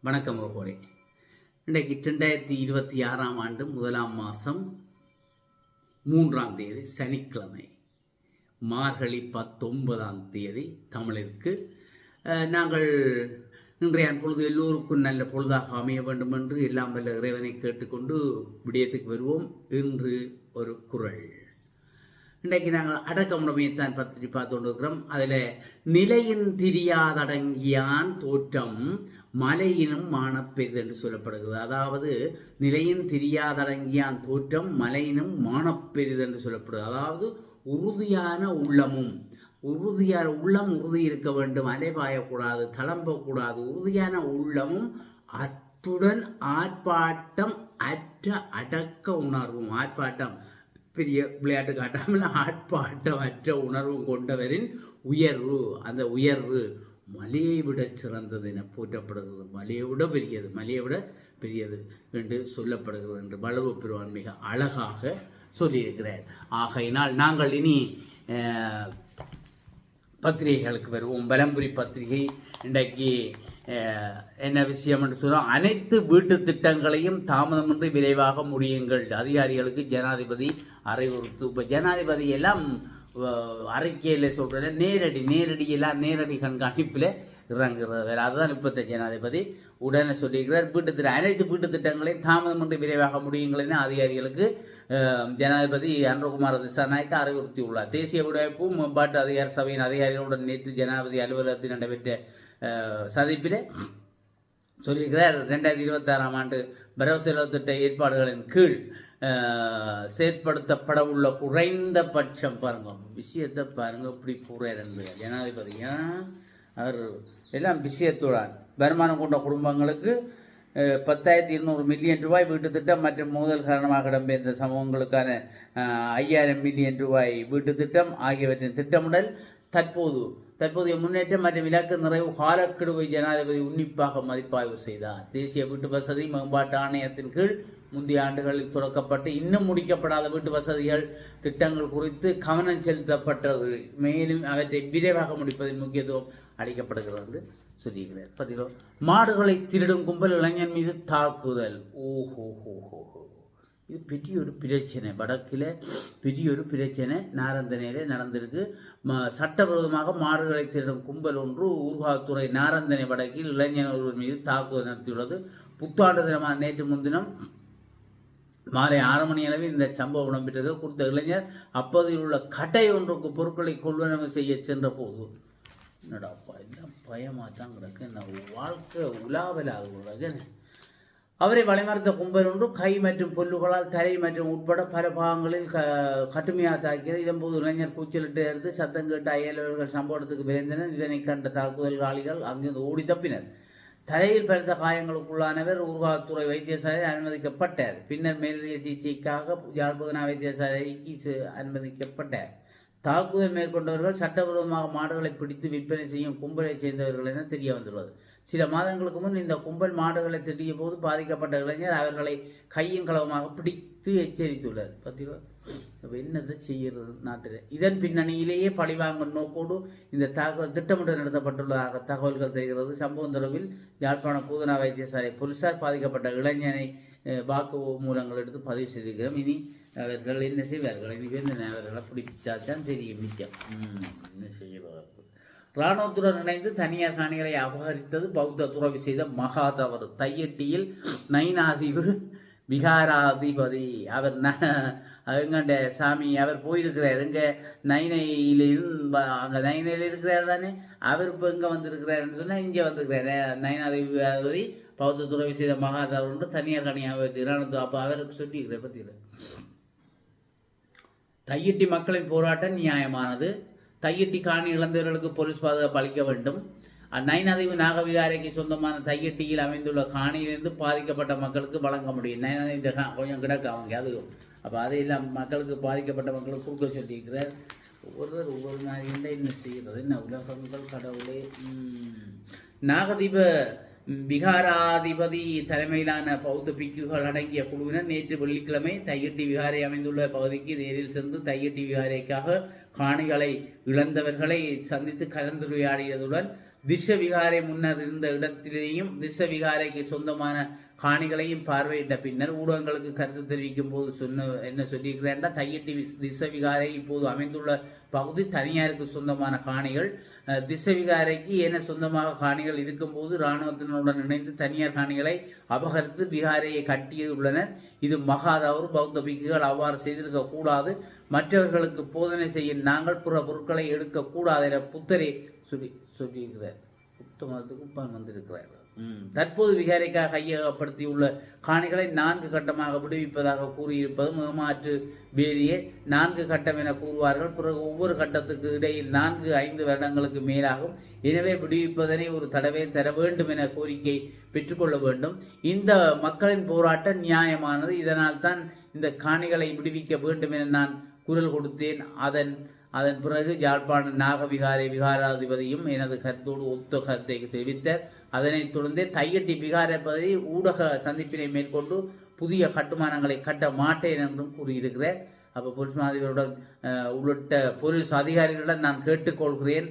வணக்கம் ரோகோரே. இன்றைக்கு 2026 ஆண்டு 1ஆம் மாதம் 3ஆம் தேதி சனிக்கிழமை, மார்கழி 19ஆம் தேதி தமிழிற்கு. நாங்கள் இன்றைய பொழுது எல்லோருக்கும் நல்ல பொழுதாக அமைய வேண்டும் என்று எல்லாம் வல்ல இறைவனை கேட்டுக்கொண்டு விடயத்துக்கு வருவோம். இன்று ஒரு குறள். இன்றைக்கு நாங்கள் அடக்கமுடைமையைத்தான் பற்றி பார்த்து கொண்டிருக்கிறோம். அதில் நிலையின் திரியாதடங்கியான் தோற்றம் மலையினும் மானப்பெரிது என்று சொல்லப்படுகிறது. அதாவது நிலையின் திரியாதடங்கியான் தோற்றம் மலையினும் மானப்பெரிது என்று சொல்லப்படுகிறது. அதாவது உறுதியான உள்ளமும், உறுதியான உள்ளம் உறுதி இருக்க வேண்டும், அலைபாயக்கூடாது, தளம்பக்கூடாது. உறுதியான உள்ளமும் அத்துடன் ஆர்ப்பாட்டம் அற்ற அடக்க உணர்வும், ஆர்ப்பாட்டம் பெரிய விளையாட்டு காட்டாமல் ஆட்பாட்டம் அற்ற உணர்வும் கொண்டவரின் உயர்வு, அந்த உயர்வு மலையை விட சிறந்தது என போற்றப்படுகிறது. மலையை விட பெரியது என்று சொல்லப்படுகிறது என்று வள்ளுவ பெருமான் மிக அழகாக சொல்லியிருக்கிறார். ஆகையினால் நாங்கள் இனி பத்திரிகைகளுக்கு வருவோம். பலம்புரி பத்திரிகை இன்றைக்கு என்ன விஷயம் என்று சொல்றோம். அனைத்து வீட்டு திட்டங்களையும் தாமதமின்றி விரைவாக முடியுங்கள், அதிகாரிகளுக்கு ஜனாதிபதி அறிவுறுத்து. இப்போ ஜனாதிபதி எல்லாம் அறிக்கையில் சொல்கிற நேரடி கண்காணிப்பில் இறங்குறது. அதுதான் இப்போத்த ஜனாதிபதி உடனே சொல்லியிருக்கிறார். அனைத்து வீட்டு திட்டங்களையும் தாமதமின்றி விரைவாக முடியுங்கள் என அதிகாரிகளுக்கு ஜனாதிபதி அனுரகுமார திசாநாயக்க அறிவுறுத்தி உள்ளார். தேசிய விடுவிப்பு மேம்பாட்டு அதிகார சபையின் அதிகாரிகளுடன் நேற்று ஜனாதிபதி அலுவலகத்தில் நடைபெற்ற சந்திப்பில் சொல்லியிருக்கிறார். 2026ஆம் ஆண்டு வரவு செலவு திட்ட ஏற்பாடுகளின் கீழ் செயற்படுத்தப்பட உள்ள குறைந்தபட்சம் பாருங்க, விஷயத்தை பாருங்க இப்படி கூறார் என்பது ஜனாதிபதி. அவர் எல்லாம் விஷயத்துடன் வருமானம் கொண்ட குடும்பங்களுக்கு 10,200 மில்லியன் ரூபாய் வீட்டு திட்டம் மற்றும் மோதல் காரணமாக இடம்பெயர்ந்த சமூகங்களுக்கான 5,000 மில்லியன் ரூபாய் வீட்டு திட்டம் ஆகியவற்றின் திட்டமிடல் தற்போதைய முன்னேற்றம் மற்றும் இலக்கு நிறைவு காலக்கெடுவை ஜனாதிபதி உன்னிப்பாக மதிப்பாய்வு செய்தார். தேசிய வீட்டு வசதி மேம்பாட்டு ஆணையத்தின் கீழ் முந்தைய ஆண்டுகளில் தொடக்கப்பட்டு இன்னும் முடிக்கப்படாத வீட்டு வசதிகள் திட்டங்கள் குறித்து கவனம் செலுத்தப்பட்டது. மேலும் அவற்றை விரைவாக முடிப்பதில் முக்கியத்துவம் அளிக்கப்படுகிறது என்று சொல்லியிருக்கிறார். பதிலோ மாடுகளை திருடும் கும்பல் இளைஞன் மீது தாக்குதல். இது பெரிய ஒரு பிரச்சனை, வடக்கில் பெரிய ஒரு பிரச்சனை நாரந்தனையிலே நடந்திருக்கு. சட்டவிரோதமாக மாடுகளை திருடும் கும்பல் ஒன்று ஊர்காவத்துறை நாரந்தனை வடக்கில் இளைஞர் ஒருவர் மீது தாக்குதல் நடத்தியுள்ளது. புத்தாண்டு தினமான நேற்று முன்தினம் மாலை 6 மணி அளவில் இந்த சம்பவம் இடம்பெற்றது. குறித்த இளைஞர் அப்போதில் உள்ள கடை ஒன்றுக்கு பொருட்களை கொள்வனவு செய்ய சென்ற போது, என்னடாப்பா எல்லாம் பயமாக தான் கிடக்கு, என்ன வாழ்க்கை உலாவலாக அவரை வழிமறித்த கும்பல் ஒன்று கை மற்றும் பொல்லுகளால் தலை மற்றும் உட்பட பல பாகங்களில் கட்டுமையாக தாக்கியது. இதன்போது இளைஞர் கூச்சலிட்டு எடுத்து சத்தம் கேட்டு அயலவர்கள் சம்பவத்துக்கு விரைந்தனர். இதனை கண்ட தாக்குதல்காலிகள் அங்கிருந்து ஓடி தப்பினர். தலையில் பலத்த காயங்களுக்குள்ளானவர் ஊர்காவத்துறை வைத்தியசாலையில் அனுமதிக்கப்பட்டார். பின்னர் மேலதிக சிகிச்சைக்காக யாழ்ப்பாண வைத்தியசாலைக்கு அனுமதிக்கப்பட்டார். தாக்குதல் மேற்கொண்டவர்கள் சட்டவிரோதமாக மாடுகளை பிடித்து விற்பனை செய்யும் கும்பலை சேர்ந்தவர்கள் என தெரிய வந்துள்ளது. சில மாதங்களுக்கு முன் இந்த கும்பல் மாடுகளை திட்டிய போது பாதிக்கப்பட்ட இளைஞர் அவர்களை கையும் களவுமாக பிடித்து எச்சரித்துள்ளார். பார்த்தீங்களா, என்னத்தை செய்கிறது நாட்டில். இதன் பின்னணியிலேயே பழிவாங்கும் நோக்கோடு இந்த தாக்குதல் திட்டமிட்டு நடத்தப்பட்டுள்ளதாக தகவல்கள் தெரிகிறது. சம்பவம் தொடர்பில் யாழ்ப்பாண பூதனா வைத்தியசாலை போலீசார் பாதிக்கப்பட்ட இளைஞனை வாக்கு மூலங்கள் எடுத்து பதிவு செய்திருக்கிறோம். இனி அவர்கள் என்ன செய்வார்கள், இனி அவர்களை பிடித்தால்தான் தெரியும் மிச்சம் என்ன செய்வார்கள். இராணுவத்துடன் இணைந்து தனியார் காணிகளை அபகரித்தது பௌத்த துறவி செய்த மகா தவறு. தையட்டியில் நைனாதிபு விகாராதிபதி அவர் எங்கண்ட சாமி அவர் போயிருக்கிறார். எங்க நைனையிலிருந்து அங்கே நைனையில் இருக்கிறார் தானே, அவர் இப்போ எங்கே வந்திருக்கிறாருன்னு சொன்னால் இங்கே வந்திருக்கிறார். நைனாதிபதி பௌத்த துறவி செய்த மகா தவறு தனியார் காணியாக இராணுவ அப்போ அவர் சொல்லியிருக்கிறார். பற்றியில் தையிட்டி மக்களின் போராட்டம் நியாயமானது. தையிட்டி காணி இழந்தவர்களுக்கு போலீஸ் பாதுகாப்பு அளிக்க வேண்டும். நைனாதீவு நாகவிகாரைக்கு சொந்தமான தையிட்டியில் அமைந்துள்ள காணியிலிருந்து பாதிக்கப்பட்ட மக்களுக்கு வழங்க முடியும். நைனாதீவு கொஞ்சம் கிடக்கு அவங்க அதுவும். அப்போ அதையெல்லாம் மக்களுக்கு பாதிக்கப்பட்ட மக்களுக்கு கொடுக்க சொல்லியிருக்கிறார். ஒவ்வொரு மாதிரி என்ன செய்கிறது, என்ன உலகங்கள் கடவுளே. நாகதீப விகாராதிபதி தலைமையிலான பௌத்த பிக்குகள் அடங்கிய குழுவினர் நேற்று வெள்ளிக்கிழமை தையிட்டி விகாரை அமைந்துள்ள பகுதிக்கு நேரில் சென்று தையிட்டி விகாரைக்காக காணிகளை இழந்தவர்களை சந்தித்து கலந்துரையாடியதுடன் திஸ்ஸ விகாரை முன்னர் இருந்த இடத்திலேயும் திஸ்ஸ விகாரைக்கு சொந்தமான காணிகளையும் பார்வையிட்ட பின்னர் ஊடகங்களுக்கு கருத்து தெரிவிக்கும் போது என்ன சொல்லியிருக்கிறேன்டா, தையட்டி திஸ்ஸ விகாரை இப்போது அமைந்துள்ள பகுதி தனியாருக்கு சொந்தமான காணிகள். திஸ்ஸ விகாரைக்கு என சொந்தமாக காணிகள் இருக்கும்போது இராணுவத்தினுடன் இணைந்து தனியார் காணிகளை அபகரித்து விகாரையை கட்டியுள்ளனர். இது மகாதவர் பௌத்த பிக்குகள் அவ்வாறு செய்திருக்க கூடாது. மற்றவர்களுக்கு போதனை செய்ய நாங்கள் புற பொருட்களை எடுக்கக்கூடாது என புத்தரே சொல்லியிருக்கிறார். புத்த மதத்துக்கு உப்பான் வந்திருக்கிறார். தற்போது விகாரைக்காக கையகப்படுத்தியுள்ள காணிகளை 4 கட்டமாக விடுவிப்பதாக கூறியிருப்பதும் ஏமாற்று வேலியே. 4 கட்டம் என கூறுவார்கள். பிறகு ஒவ்வொரு கட்டத்துக்கு இடையில் 4-5 வருடங்களுக்கு மேலாகும். எனவே விடுவிப்பதனை ஒரு தடவை தர வேண்டும் என கோரிக்கை பெற்றுக்கொள்ள வேண்டும். இந்த மக்களின் போராட்டம் நியாயமானது. இதனால் தான் இந்த காணிகளை விடுவிக்க வேண்டும் என நான் குரல் கொடுத்தேன். அதன் பிறகு யாழ்ப்பாண நாகவிகாரை விகாராதிபதியும் எனது கருத்தோடு ஒத்த கருத்தை தெரிவித்தார். அதனைத் தொடர்ந்து தையட்டி விகாரப்பதி ஊடக சந்திப்பினை மேற்கொண்டு புதிய கட்டுமானங்களை கட்ட மாட்டேன் என்றும் கூறியிருக்கிறார். அப்போ போலீஸ் மாதிரிகளுடன் உள்ளிட்ட போலீஸ் அதிகாரிகளுடன் நான் கேட்டுக்கொள்கிறேன்.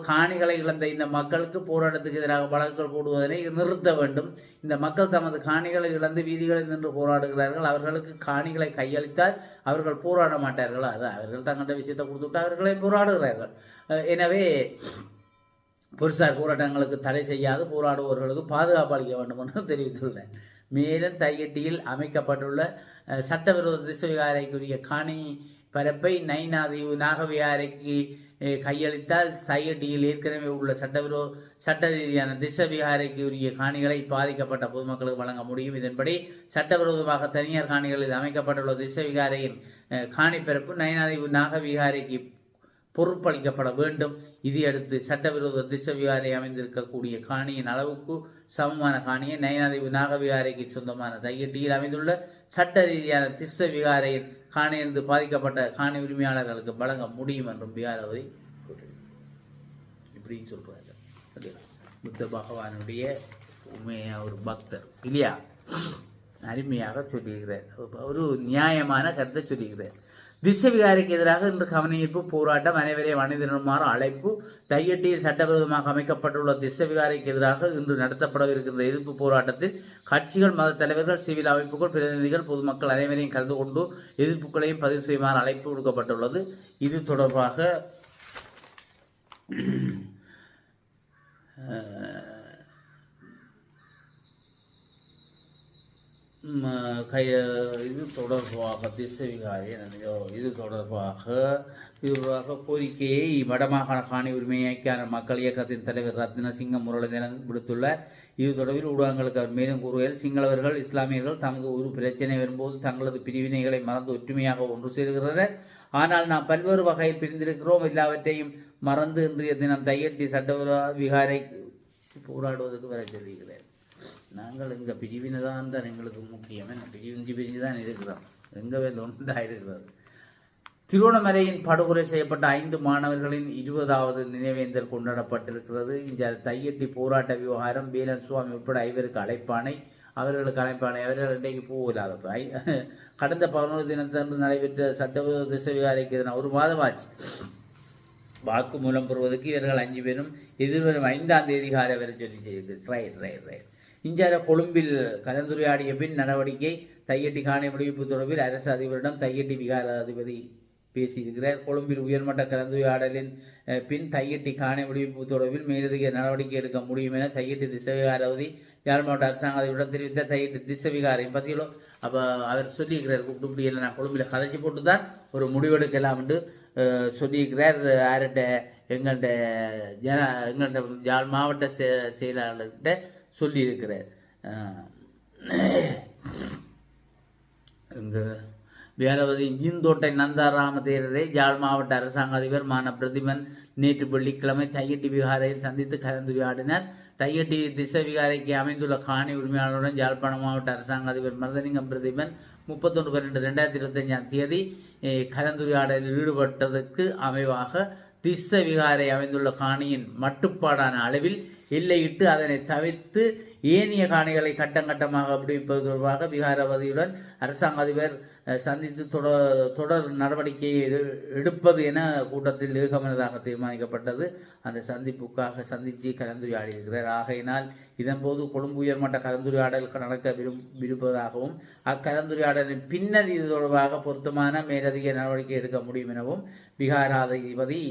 காணிகளை இழந்த இந்த மக்களுக்கு போராட்டத்துக்கு எதிராக வழக்குகள் போடுவதனை நிறுத்த வேண்டும். இந்த மக்கள் தமது காணிகளை இழந்து வீதிகளில் நின்று போராடுகிறார்கள். அவர்களுக்கு காணிகளை கையளித்தால் அவர்கள் போராட மாட்டார்கள். அது அவர்கள் தங்கள்கிட்ட விஷயத்தை கொடுத்துவிட்டு அவர்களே போராடுகிறார்கள். எனவே போலீசார் போராட்டங்களுக்கு தடை செய்யாது போராடுபவர்களுக்கு பாதுகாப்பு அளிக்க வேண்டும் என்று தெரிவித்துள்ளேன். மேலும் தையட்டியில் அமைக்கப்பட்டுள்ள சட்டவிரோத திஸ்ஸ விகாரைக்குரிய காணி பரப்பை நைனாதீவு நாகவிகாரைக்கு கையளித்தால் தையட்டியில் ஏற்கனவே உள்ள சட்ட ரீதியான திஸ்ஸ விகாரைக்கு உரிய காணிகளை பாதிக்கப்பட்ட பொதுமக்களுக்கு வழங்க முடியும். இதன்படி சட்டவிரோதமாக தனியார் காணிகளில் அமைக்கப்பட்டுள்ள திஸ்ஸ விகாரையின் காணிப்பரப்பு நைனாதீவு நாகவிகாரைக்கு பொறுப்பளிக்கப்பட வேண்டும். இதையடுத்து சட்டவிரோத திஸ்ஸ விகாரை அமைந்திருக்கக்கூடிய காணியின் அளவுக்கு சமமான காணியை நயனாதீவு நாகவிகாரைக்கு சொந்தமான தையட்டியில் அமைந்துள்ள சட்ட ரீதியான திஸ்ஸ விகாரையின் காணியிலிருந்து பாதிக்கப்பட்ட காணி உரிமையாளர்களுக்கு வழங்க முடியும் என்றும் விகாரவதி இப்படின்னு சொல்றாங்க. புத்த பகவானுடைய உண்மையான ஒரு பக்தர் இல்லையா, அருமையாக சொல்லியிருக்கிறார். ஒரு நியாயமான கருத்தை சொல்லியிருக்கிறார். திஸ்ஸ விகாரைக்கு எதிராக இன்று கவனஈர்ப்பு போராட்டம் அனைவரையும் அணிதிரளுமாறு அழைப்பு. தையட்டியில் சட்டவிரோதமாக அமைக்கப்பட்டுள்ள திஸ்ஸ விகாரைக்கு எதிராக இன்று நடத்தப்படவிருக்கின்ற எதிர்ப்பு போராட்டத்தில் கட்சிகள், மத தலைவர்கள், சிவில் அமைப்புகள், பிரதிநிதிகள், பொதுமக்கள் அனைவரையும் கலந்து கொண்டு எதிர்ப்புகளையும் பதிவு செய்யுமாறு அழைப்பு விடுக்கப்பட்டுள்ளது. இது தொடர்பாக இது தொடர்பாக திஸ்ஸ விகாரை இது தொடர்பாக கோரிக்கையை வடமாகாண காணி உரிமைக்கான மக்கள் இயக்கத்தின் தலைவர் ரத்னசிங்க முரளிதரன் விடுத்துள்ளார். இது தொடர்பில் ஊடகங்களுக்கு அவர் மேலும் கூறுகையில், சிங்களவர்கள், இஸ்லாமியர்கள் தமக்கு ஒரு பிரச்சனை வரும்போது தங்களது பிரிவினைகளை மறந்து ஒற்றுமையாக ஒன்று சேர்கிறார்கள். ஆனால் நாம் பல்வேறு வகையில் பிரிந்திருக்கிறோம். எல்லாவற்றையும் மறந்து இன்றைய தினம் தையட்டி சட்டவிரோத விகாரை போராடுவதற்கு வர சொல்லுகிறார். நாங்கள் இங்கே பிரிவினை தான் எங்களுக்கு முக்கியம். பிரிஞ்சு தான் இருக்கிறோம். எங்கவே ஒன்றாக இருக்கிறது. திருவண்ணாமலையின் படுகொலை செய்யப்பட்ட 5 மாணவர்களின் 20வது நினைவேந்தல் கொண்டாடப்பட்டிருக்கிறது. இந்த தையட்டி போராட்ட விவகாரம் வேலன் சுவாமி உட்பட 5 அழைப்பானை. அவர்கள் இன்றைக்கு போகலாத கடந்த 11 தினத்தன்று நடைபெற்ற சட்டவிரோத திஸ்ஸ விகாரைக்கு எதிரான 1 மாதமாச்சு. வாக்கு மூலம் பெறுவதற்கு இவர்கள் 5 பேரும் எதிர்வரும் 5ஆம் தேதி காலை வரை சொல்லி செய்திருக்கு. இந்தியாவில் கொழும்பில் கலந்துரையாடிய பின் நடவடிக்கை. தையட்டி காணி விடுவிப்பு தொடர்பில் அரசு அதிபரிடம் தையட்டி விகாராதிபதி பேசியிருக்கிறார். கொழும்பில் உயர்மட்ட கலந்துரையாடலின் பின் தையட்டி காணி விடுவிப்பு தொடர்பில் மேலதிக நடவடிக்கை எடுக்க முடியும் என தையட்டி திஸ்ஸ விகாராதிபதி யாழ் மாவட்ட அரசாங்க அதிபரிடம் தெரிவித்த தையட்டி திஸ்ஸ விகாரை பற்றியோ அப்போ அவர் சொல்லியிருக்கிறார். கூப்பிட்டு இல்லை, நான் கொழும்பில் கதைச்சி போட்டு தான் ஒரு முடிவெடுக்கலாம் என்று சொல்லியிருக்கிறார். யார்கிட்ட எங்கள்கிட்ட யாழ் மாவட்ட செயலாளர்கிட்ட சொல்லியிருக்கிறார். இங்கு வேலவதி இஞ்சிந்தோட்டை நந்தாராம தேரரை யாழ் மாவட்ட அரசாங்க அதிபர் மான பிரதிமன் நேற்று வெள்ளிக்கிழமை தையட்டி விகாரையில் சந்தித்து கலந்துரையாடினார். தையட்டி திஸ்ஸ விகாரைக்கு அமைந்துள்ள காணி உரிமையாளருடன் யாழ்ப்பாணம் மாவட்ட அரசாங்க அதிபர் மருதலிங்கம் பிரதிமன் 31/2/2025 கலந்துரையாடலில் ஈடுபட்டதற்கு அமைவாக திஸ்ஸ விகாரை அமைந்துள்ள காணியின் மட்டுப்பாடான அளவில் எல்லையிட்டு அதனை தவிர்த்து ஏனைய காணிகளை கட்டமாக விடுவிப்பது தொடர்பாக விகாரவதியுடன் அரசாங்க அதிபர் சந்தித்து தொடர் நடவடிக்கையை எடுப்பது என கூட்டத்தில் ஏகமனதாக தீர்மானிக்கப்பட்டது. அந்த சந்திப்புக்காக சந்தித்து கலந்துரையாடி இருக்கிறார். ஆகையினால் இதன்போது கொழும்பு உயர்மட்ட கலந்துரையாடல் நடக்க விரும்புவதாகவும் அக்கலந்துரையாடலின் பின்னர் இது தொடர்பாக பொருத்தமான மேலதிக நடவடிக்கை எடுக்க முடியும் எனவும் விகாராதிபதி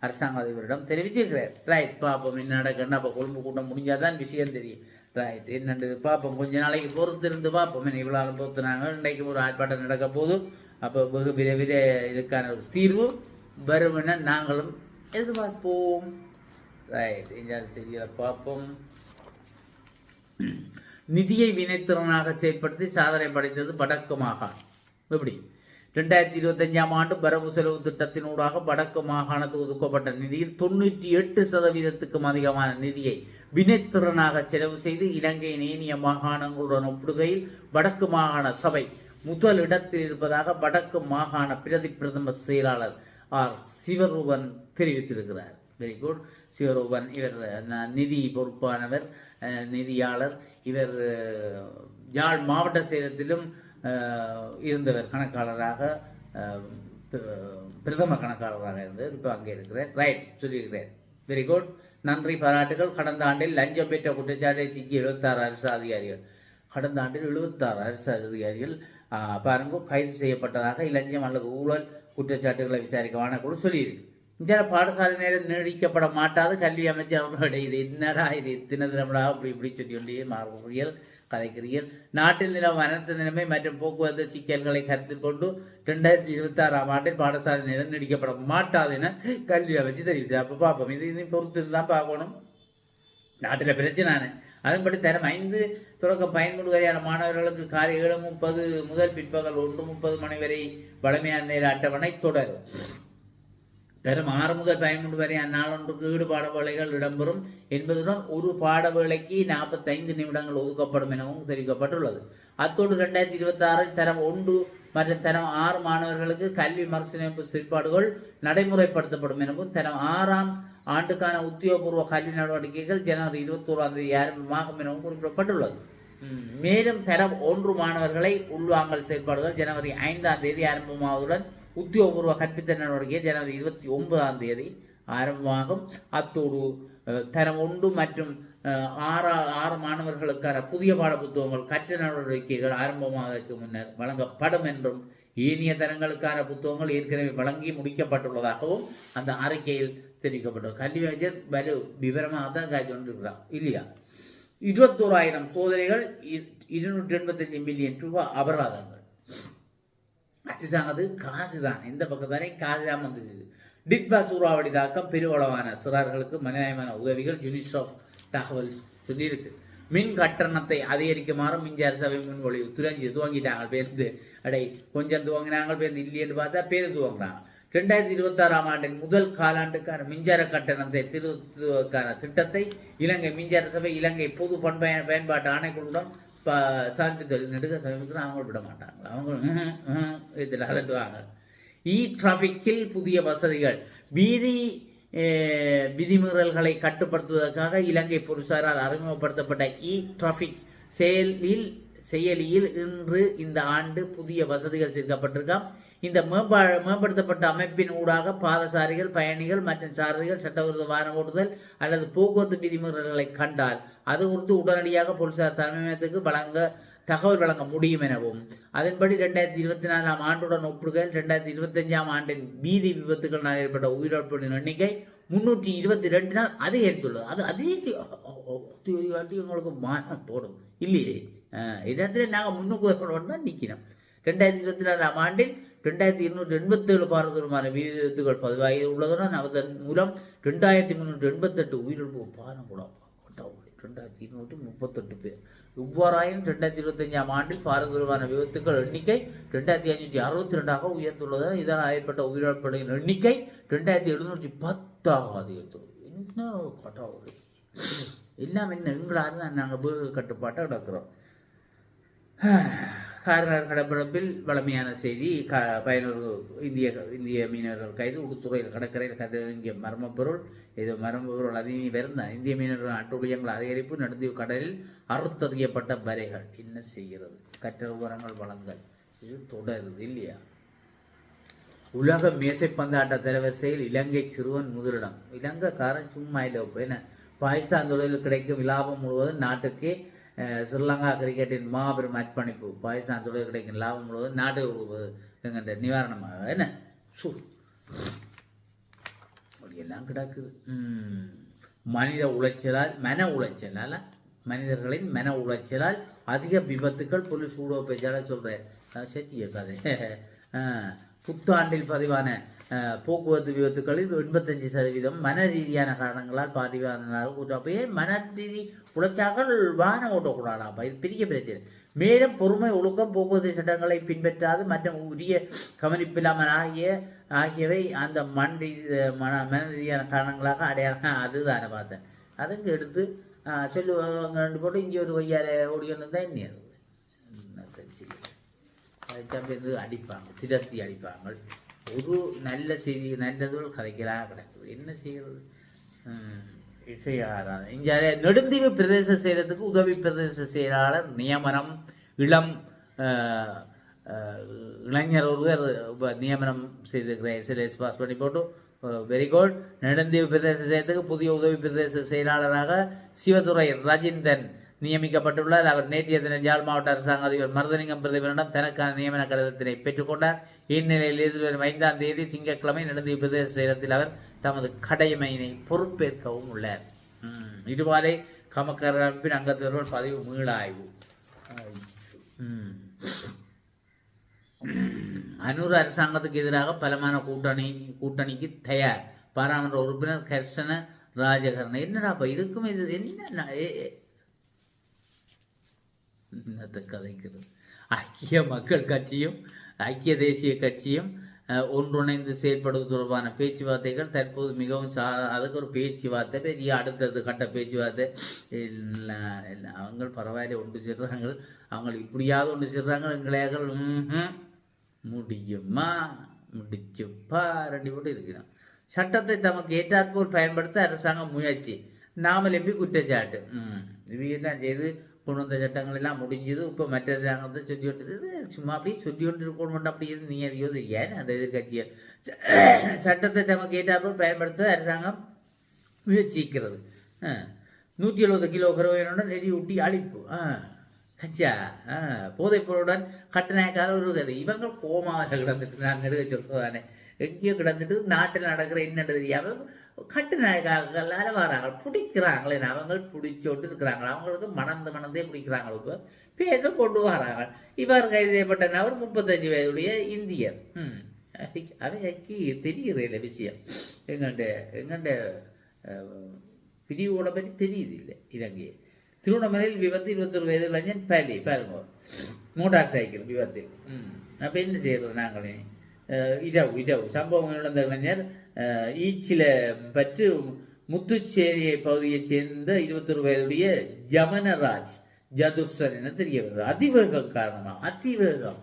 அரசாங்க அதிபரிடம் தெரிவிச்சிருக்கிறார். ரைட், பார்ப்போம் என்ன நடக்குன்னு. அப்போ கொழும்பு கூட்டம் முடிஞ்சாதான் விஷயம் தெரியும். ரைட், என்னண்டு பார்ப்போம். கொஞ்ச நாளைக்கு பொறுத்திருந்து பார்ப்போம். இவ்வளோ பொறுத்துனாங்க. இன்றைக்கு ஒரு ஆர்ப்பாட்டம் நடக்க போது. அப்போ வெகு விரைவில் இதுக்கான ஒரு தீர்வு வரும் என நாங்களும் எதிர்பார்ப்போம். ரைட், இந்த செய்திகளை பார்ப்போம். நிதியை வினைத்திறனாக செயற்படுத்தி சாதனை படைத்தது வடக்கு மாகாணம். எப்படி 2025ஆம் ஆண்டு வரவு செலவு திட்டத்தினூடாக வடக்கு மாகாணத்துக்கு ஒதுக்கப்பட்ட நிதியில் 98% அதிகமான நிதியை வினைத்திறனாக செலவு செய்து இலங்கையின் ஏனைய மாகாணங்களுடன் ஒப்பிடுகையில் வடக்கு மாகாண சபை முதல் இடத்தில் இருப்பதாக வடக்கு மாகாண பிரதி பிரதம செயலாளர் ஆர் சிவரூபன் தெரிவித்திருக்கிறார். Very good. சிவரூபன் இவர் நிதி பொறுப்பானவர், நிதியாளர். இவர் யாழ் மாவட்ட செயலகத்திலும் இருந்தவர், கணக்காளராக, பிரதம கணக்காளராக இருந்தவர். இப்போ அங்கே இருக்கிறார். ரைட், சொல்லியிருக்கிறேன். வெரி குட், நன்றி, பாராட்டுகள். கடந்த ஆண்டில் லஞ்சம் பெற்ற குற்றச்சாட்டை சிக்கி 76 அரசு அதிகாரிகள், கடந்த ஆண்டில் 76 அரசு அதிகாரிகள் பாருங்க கைது செய்யப்பட்டதாக இலஞ்சம் அல்லது ஊழல் குற்றச்சாட்டுகளை விசாரிக்க ஆணைக்குழு சொல்லியிருக்கு. இந்த பாடசாலை நேரம் நீடிக்கப்பட மாட்டாது கல்வி அமைச்சர் அவர்களுடைய இது என்னடா இது இத்தனை தினம்டா இப்படி சொல்லி மாறுகிறீர்கள், கதைக்கிறீர்கள். நாட்டில் நிலவும் அனைத்து நிலைமை மற்றும் போக்குவரத்து சிக்கல்களை கருத்தில் கொண்டு 2026ஆம் ஆண்டில் பாடசாலை நேரம் நீடிக்கப்பட மாட்டாது என கல்வி அமைச்சு தெரிவித்தார். அப்போ பார்ப்போம். இது பொறுத்து தான் பார்க்கணும். நாட்டில் பிரச்சனை. அதன்படி தரம் 5 தொடக்கம் 13 வரையான மாணவர்களுக்கு காலை 7:30 முதல் பிற்பகல் 1:30 மணி வரை வழமையான நேர அட்டவணை தொடரும். தரம் 6 முதல் 13 வரை அந்நாளொன்றுக்கு ஈடுபாட வேலைகள் இடம்பெறும் என்பதுடன் ஒரு பாட வேலைக்கு 45 நிமிடங்கள் ஒதுக்கப்படும் எனவும் தெரிவிக்கப்பட்டுள்ளது. அத்தோடு 2026 தரம் 1 மற்றும் தரம் 6 மாணவர்களுக்கு கல்வி மறுசீரமைப்பு செயற்பாடுகள் நடைமுறைப்படுத்தப்படும் எனவும் தரம் 6ஆம் ஆண்டுக்கான உத்தியோகபூர்வ கல்வி நடவடிக்கைகள் ஜனவரி 21ஆம் தேதி ஆரம்பமாகும் எனவும் குறிப்பிடப்பட்டுள்ளது. மேலும் தரம் 1 மாணவர்களை உள்வாங்கல் செயற்பாடுகள் ஜனவரி 5ஆம் தேதி ஆரம்பமாவதுடன் உத்தியோகபூர்வ கற்பித்தல் நடவடிக்கை ஜனவரி 29ஆம் தேதி ஆரம்பமாகும். அத்தோடு தரம் 1 மற்றும் 6 மாணவர்களுக்கான புதிய பாட புத்தகங்கள் கற்ற நடவடிக்கைகள் ஆரம்பமாவதற்கு முன்னர் வழங்கப்படும் என்றும் ஏனைய தரங்களுக்கான புத்தகங்கள் ஏற்கனவே வழங்கி முடிக்கப்பட்டுள்ளதாகவும் அந்த அறிக்கையில் தெரிவிக்கப்பட்டது. கல்வி அமைச்சர் வலு விவரமாக தான் காய்ச்சி கொண்டிருக்கிறார் இல்லையா. 21,000 சோதனைகள், 285 மில்லியன் ரூபாய் அபராதங்கள். அரசாங்கது காசு தான், இந்த பக்கத்தானே காசு தான் வந்துருக்குது. டிட்வா சூறாவளி தாக்கம் பெருவளவான சிறார்களுக்கு மனிதாயமான உதவிகள் யூனிசெஃப் தகவல் சொல்லியிருக்கு. மின் கட்டணத்தை அதிகரிக்குமாறு மின்சார சபை முன்மொழிவு துவங்கிட்டாங்க. பேருந்து அடை கொஞ்சம் துவங்கினாங்க, பேருந்து இல்லையென்று பார்த்தா பேருந்து துவங்கினாங்க. 2026ஆம் ஆண்டின் முதல் காலாண்டுக்கான மின்சார கட்டணத்தை திருத்துவதற்கான திட்டத்தை இலங்கை மின்சார சபை இலங்கை பொது பயன்பாட்டு ஆணைக்குழுடன் சான்றிதழ் நெடுக்க சமீபத்தில் அவங்க விட மாட்டாங்க. அவங்க இதில் அலட்டுவாங்க. டிராஃபிக்கில் புதிய வசதிகள். விதிமீறல்களை கட்டுப்படுத்துவதற்காக இலங்கை போலீசாரால் அறிமுகப்படுத்தப்பட்ட டிராஃபிக் செயலியில் இன்று இந்த ஆண்டு புதிய வசதிகள் சேர்க்கப்பட்டிருக்காம். இந்த மேம்படுத்தப்பட்ட அமைப்பின் ஊடாக பாதசாரிகள், பயணிகள் மற்றும் சாரதிகள் சட்டவிரோத வாகன ஓட்டுதல் அல்லது போக்குவரத்து விதிமுறைகளை கண்டால் அது குறித்து உடனடியாக போலீசார் தலைமையகத்துக்கு தகவல் வழங்க முடியும் எனவும், அதன்படி 2024ஆம் ஆண்டுடன் ஒப்பிடுகையில் 2025ஆம் ஆண்டின் வீதி விபத்துகள் ஏற்பட்ட உயிரிழப்புகளின் எண்ணிக்கை 322 அதிகரித்துள்ளது. அது அதிகரித்து உங்களுக்கு மானம் போடும் இல்லையே. இடத்துல நாங்கள் முன்னுக்கு தான் நிற்கிறோம். 2024ஆம் ஆண்டில் 2287 பாரதூரமான விபத்துகள் பதிவாகி உள்ளதுடன் அதன் மூலம் 2388 உயிரிழப்பு பாரம் கூட 2238 பேர். இவ்வாறாயின் 2025ஆம் ஆண்டில் பாரதூரமான விபத்துக்கள் எண்ணிக்கை 2562 உயர்ந்துள்ளது. இதனால் ஏற்பட்ட உயிரிழப்புகளின் எண்ணிக்கை 2710 அதிகரித்துள்ளது. என்ன கட்டாவது எல்லாம் என்ன எங்களால் தான் நாங்கள் கட்டுப்பாட்டை நடக்கிறோம். காரினர் கடற்பரப்பில் வளமையான செய்தி. பயனர்கள் இந்திய மீனவர்கள் கைது. உடுத்துறையில் கடற்கரையில் கதறிய மர்மப்பொருள். இது மர்மப்பொருள் அதிகம் வருந்தான். இந்திய மீனவர்கள் அட்டுழியங்கள் அதிகரிப்பு. நடுந்தீவு கடலில் அறுத்தறியப்பட்ட வரைகள் என்ன செய்கிறது. கற்ற விவரங்கள் வழங்கல். இது தொடருது இல்லையா? உலக மேசைப்பந்தாட்ட தரவரிசையில் இலங்கை சிறுவன் முதலிடம். இலங்கைக்காரன் சும்மா இல்லை. இப்போ என்ன பாகிஸ்தான் தொழிலில் கிடைக்கும் லாபம் முழுவதும் நாட்டுக்கு ஸ்ரீலங்கா கிரிக்கெட்டின் மாபெரும் அர்ப்பணிப்பு. பாகிஸ்தான் தொழில் கிடைக்கும் லாபம் முழுவதும் நாட்டுக்கு கொடுப்பது என்கின்ற நிவாரணமாக என்ன எல்லாம் கிடக்குது. மனித உளைச்சலால் மனிதர்களின் மன உளைச்சலால் அதிக விபத்துக்கள் போலீஸ் ஊடக பேச்சாளர் சொல்கிறேன். சத்திய கதை. புத்தாண்டில் பதிவான போக்குவரத்து விபத்துக்களில் 85% மன ரீதியான காரணங்களால் பதிவானதாக கூட்டப்பே. மன ரீதி உழைச்சாக்கள் வாகனம் ஓட்டக்கூடாதாப்பா, இது பெரிய பிரச்சனை. மேலும் பொறுமை, ஒழுக்கம், போக்குவரத்து சட்டங்களை பின்பற்றாது மற்றும் உரிய கவனிப்பில்லாமல் ஆகியவை அந்த மன ரீதியான காரணங்களாக அடையாளம். அதுதானே பார்த்தேன். அதுங்க எடுத்து சொல்லுவாங்க 2 போட்டு இங்கே ஒரு கொய்யால ஓடிக்கொண்டு தான் என்ன அது அடிப்பாங்க, திரத்தி அடிப்பாங்க. ஒரு நல்ல செய்தி நல்லதுகள் கதைகளாக கிடக்குது. என்ன செய்கிறது? இசையாராதனை. இங்கே நெடுந்தீவு பிரதேச செயலத்துக்கு உதவி பிரதேச செயலாளர் நியமனம். இளைஞர் ஒருவர் நியமனம் செய்திருக்கிறேன். சிலேஸ் பாஸ் பண்ணி போட்டு வெரி குட். நெடுந்தீவு பிரதேச செயலத்துக்கு புதிய உதவி பிரதேச செயலாளராக சிவதுரை ரஜிந்தன் நியமிக்கப்பட்டுள்ளார். அவர் நேற்றைய தினம் யாழ் மாவட்ட அரசாங்க அதிபர் மருதலிங்கம் பிரதமரிடம் தனக்கான நியமன கடிதத்தினை பெற்றுக்கொண்டார். இந்நிலையில் எதிர்வரும் 5ஆம் தேதி திங்கட்கிழமை நெடுந்தீவு பிரதேச செயலத்தில் அவர் தமது கடமையினை பொறுப்பேற்கவும் உள்ளார். இதுவரை கமக்கர் அமைப்பின் அங்கத்தவர்கள் பதிவு மீளாய்வு. அனூர் அரசாங்கத்துக்கு எதிராக பலமான கூட்டணிக்கு தயார். பாராளுமன்ற உறுப்பினர் கர்ஷன ராஜகரண. என்னடாப்பா இதுக்கும் இது என்னத்தை கதைக்கிறது? ஐக்கிய மக்கள் கட்சியும் ஐக்கிய தேசிய கட்சியும் ஒன்றிணைந்து செயல்படுவது தொடர்பான பேச்சுவார்த்தைகள் தற்போது மிகவும் அதுக்கு ஒரு பேச்சுவார்த்தை பெரிய அடுத்தது கட்ட பேச்சுவார்த்தை இல்லை. அவங்க பரவாயில்ல ஒன்று சேர்றாங்க. அவங்க இப்படியாவது ஒன்று சேர்றாங்க. எங்களையாக்கள் முடியுமா? முடிச்சுப்பா 2 போட்டு இருக்கிறோம். சட்டத்தை தமக்கு ஏற்றாற்போல் பயன்படுத்த அரசாங்கம் முயற்சி. நாமல் எப்படி குற்றச்சாட்டு. இவையெல்லாம் செய்து கொண்டு வந்த சட்டங்கள் எல்லாம் முடிஞ்சது. இப்போ மற்ற அரசாங்கத்தை சொல்லி விட்டது சும்மா அப்படியே சொல்லி கொண்டு இருக்கணும். அப்படி எது நீ எதையோ தெரியாது. அந்த எதிர்கட்சியை சட்டத்தை தமக்கு ஏற்றாற்போல் பயன்படுத்த அரசாங்கம் முயற்சிக்கிறது. 170 கிலோ ஹெரோயினுடன் நெறி ஊட்டி அழிப்பு. கச்சா போதைப் பொருளுடன் கட்டணக்கால ஒரு கதை. இவங்க கோமாவில் கிடந்துட்டு நான் நெடுக சொல்றதானே எங்கேயோ கிடந்துட்டு நாட்டில் நடக்கிற என்னென்னு தெரியாமல் கட்டுநாயக்கால வராங்க பிடிக்கிறாங்களே. அவங்க பிடிச்சோட்டு இருக்கிறாங்களா? அவங்களுக்கு மணந்தே பிடிக்கிறாங்களோ. இப்போ பேருக்கு கொண்டு வராங்க. இவர் கைது செய்யப்பட்ட நபர் 35 வயதுடைய இந்தியர். அவைக்கு தெரியுது இல்லை விஷயம். எங்கண்ட பிரிவோட பற்றி தெரியுது இல்லை. இலங்கையை திருவண்ணாமலையில் விபத்து 21 வயது இளைஞன் பலி. பாருங்க, மோட்டார் சைக்கிள் விபத்து. அப்போ என்ன செய்யறது? நாங்களே இடவு சம்பவம் இழந்த இளைஞர் ஈச்சில பற்று முத்துச்சேரியை பகுதியைச் சேர்ந்த 21 வயதுடைய ஜமனராஜ் ஜதுர்சன் என தெரிய வருது. அதிவேகம் காரணமாக அதிவேகம்.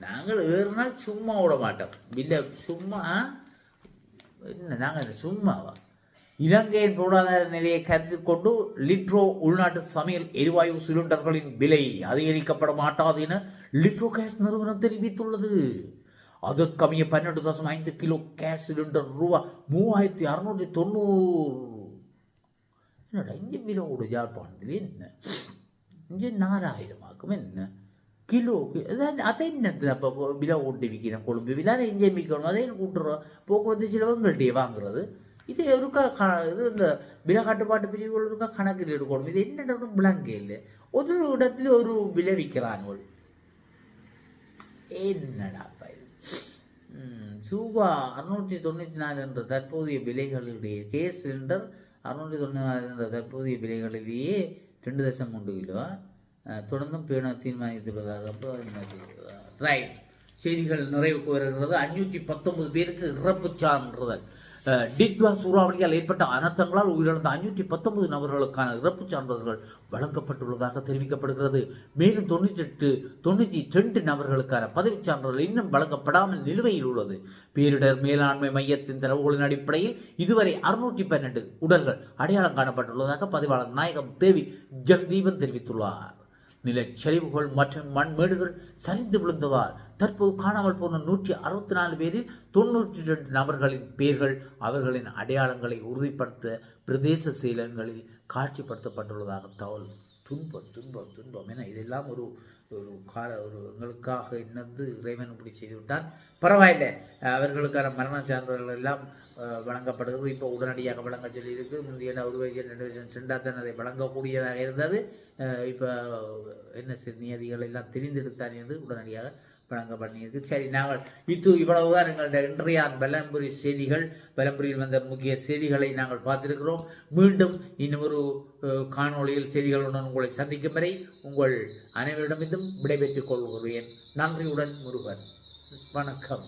நாங்கள் ஏறினால் சும்மா விட மாட்டோம். இல்லை சும்மா என்ன நாங்கள் சும்மாவா? இலங்கையின் பொருளாதார நிலையை கருத்தில் கொண்டு லிட்ரோ உள்நாட்டு சமையல் எரிவாயு சிலிண்டர்களின் விலை அதிகரிக்கப்பட மாட்டாது என லிட்ரோ கேஸ் நிறுவனம் தெரிவித்துள்ளது. அதற்கமைய 12.5 கிலோ கேஸ் சிலிண்டர் ரூபா 3690. என்னடா இங்கே விலை கூட யாழ்ப்பாணத்தில் என்ன இங்கே 4000 ஆக்கும் என்ன கிலோக்கு? அதை என்ன அப்போ விலை ஓட்டி விற்கிறேன். கொழும்பு விலை இங்கே விற்கணும். அதை கூட்டுறோம். போக்குவரத்து செலவுங்கள்ட்டே வாங்குறது. இது ஒருக்கா இது இந்த விலை கட்டுப்பாட்டு பிரிவுகள் இருக்கா கணக்கில் எடுக்கணும். இது என்ன விளங்கே இல்லை. ஒரு இடத்துல ஒரு விலை விற்கிறாங்க. என்னடாப்பா இது? ரூபா 694 என்ற தற்போதைய விலைகளிலேயே கேஸ் சிலிண்டர் 694 என்ற தற்போதைய விலைகளிலேயே 2.3 கிலோ தொடர்ந்தும் பேண தீர்மானித்திருப்பதாக ரைட். செய்திகள் நிறைவுக்கு வருகிறது. 519 பேருக்கு இறப்பு சான்றிதழ். டிட்வா சூறாவளியால் ஏற்பட்ட அனர்த்தங்களால் உயிரிழந்த 519 நபர்களுக்கான இறப்பு சான்றிதழ்கள் வழங்கப்பட்டுள்ளதாக தெரிவிக்கப்படுகிறது. மேலும் 92 நபர்களுக்கான பதவிச் சான்றிதழ் இன்னும் வழங்கப்படாமல் நிலுவையில் உள்ளது. பேரிடர் மேலாண்மை மையத்தின் தரவுகளின் அடிப்படையில் இதுவரை 612 உடல்கள் அடையாளம் காணப்பட்டுள்ளதாக பதிவாளர் நாயகம் தேவி ஜெகதீபன் தெரிவித்துள்ளார். நிலச்சரிவுகள் மற்றும் மண்மேடுகள் சரிந்து விழுந்ததால் தற்போது காணாமல் போன 164 பேரில் 92 நபர்களின் பெயர்கள் அவர்களின் அடையாளங்களை உறுதிப்படுத்த பிரதேச செயலகங்களில் காட்சிப்படுத்தப்பட்டுள்ளதாக தகவல். துன்பம் துன்பம் துன்பம் என இதெல்லாம் ஒரு எங்களுக்காக இன்னது இறைவன் இப்படி செய்து விட்டான். பரவாயில்லை, அவர்களுக்கான மரண சான்றிதழ்கள் எல்லாம் வழங்கப்படுகிறது. இப்போ உடனடியாக வழங்க சொல்லியிருக்கு. முந்தைய 1 வயது 2 வயது சென்றால் அதை வழங்கக்கூடியதாக இருந்தது. இப்போ என்ன நியதிகள் எல்லாம் தெரிந்தெடுத்தான் என்று உடனடியாக வழங்க பண்ணியிருக்கு. சரி, நாங்கள் இவ்வளவுதான் எங்களுடைய இன்றைய பலம்புரி செய்திகள். பலம்புரியில் வந்த முக்கிய செய்திகளை நாங்கள் பார்த்திருக்கிறோம். மீண்டும் இன்னும் ஒரு காணொளியில் செய்திகளுடன் உங்களை சந்திக்கும் வரை உங்கள் அனைவரிடமிருந்தும் விடைபெற்றுக் கொள்கிறேன். நன்றியுடன் முருகன். வணக்கம்.